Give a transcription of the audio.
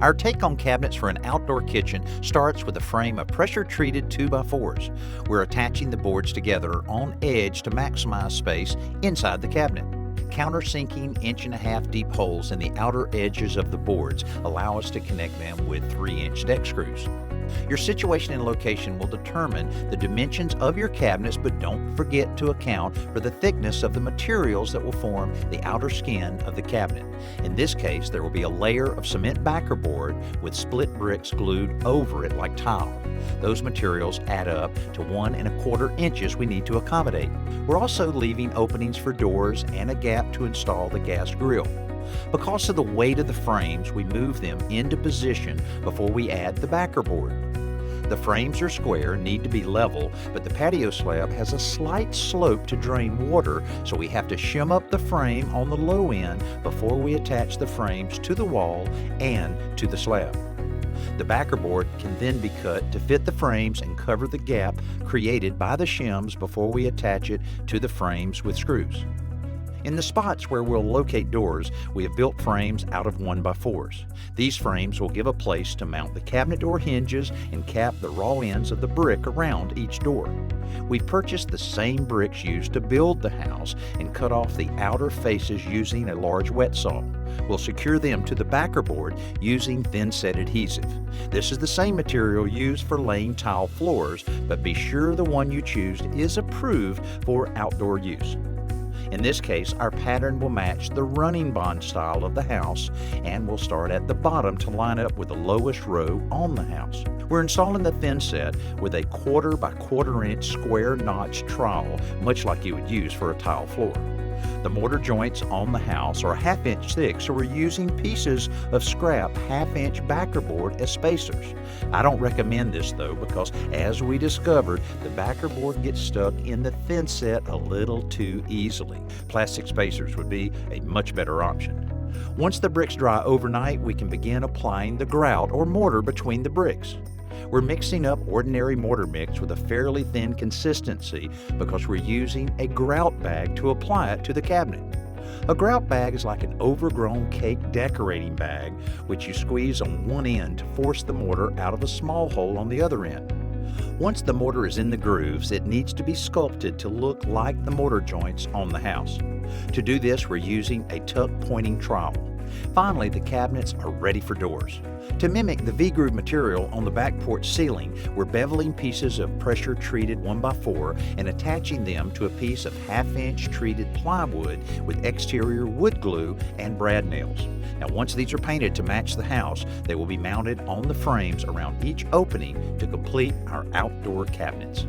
Our take on cabinets for an outdoor kitchen starts with a frame of pressure-treated 2x4s. We're attaching the boards together on edge to maximize space inside the cabinet. Countersinking 1.5-inch deep holes in the outer edges of the boards allow us to connect them with 3-inch deck screws. Your situation and location will determine the dimensions of your cabinets, but don't forget to account for the thickness of the materials that will form the outer skin of the cabinet. In this case, there will be a layer of cement backer board with split bricks glued over it like tile. Those materials add up to 1.25 inches we need to accommodate. We're also leaving openings for doors and a gap to install the gas grill. Because of the weight of the frames, we move them into position before we add the backer board. The frames are square, need to be level, but the patio slab has a slight slope to drain water, so we have to shim up the frame on the low end before we attach the frames to the wall and to the slab. The backer board can then be cut to fit the frames and cover the gap created by the shims before we attach it to the frames with screws. In the spots where we'll locate doors, we have built frames out of 1x4s. These frames will give a place to mount the cabinet door hinges and cap the raw ends of the brick around each door. We've purchased the same bricks used to build the house and cut off the outer faces using a large wet saw. We'll secure them to the backer board using thin-set adhesive. This is the same material used for laying tile floors, but be sure the one you choose is approved for outdoor use. In this case, our pattern will match the running bond style of the house, and we'll start at the bottom to line up with the lowest row on the house. We're installing the thin set with a 1/4 by 1/4 inch square notch trowel, much like you would use for a tile floor. The mortar joints on the house are 1/2 inch thick, so we're using pieces of scrap 1/2 inch backer board as spacers. I don't recommend this though, because as we discovered, the backer board gets stuck in the thin set a little too easily. Plastic spacers would be a much better option. Once the bricks dry overnight, we can begin applying the grout or mortar between the bricks. We're mixing up ordinary mortar mix with a fairly thin consistency because we're using a grout bag to apply it to the cabinet. A grout bag is like an overgrown cake decorating bag, which you squeeze on one end to force the mortar out of a small hole on the other end. Once the mortar is in the grooves, it needs to be sculpted to look like the mortar joints on the house. To do this, we're using a tuck-pointing trowel. Finally, the cabinets are ready for doors. To mimic the V-groove material on the back porch ceiling, we're beveling pieces of pressure-treated 1x4 and attaching them to a piece of 1/2 inch treated plywood with exterior wood glue and brad nails. Now, once these are painted to match the house, they will be mounted on the frames around each opening to complete our outdoor cabinets.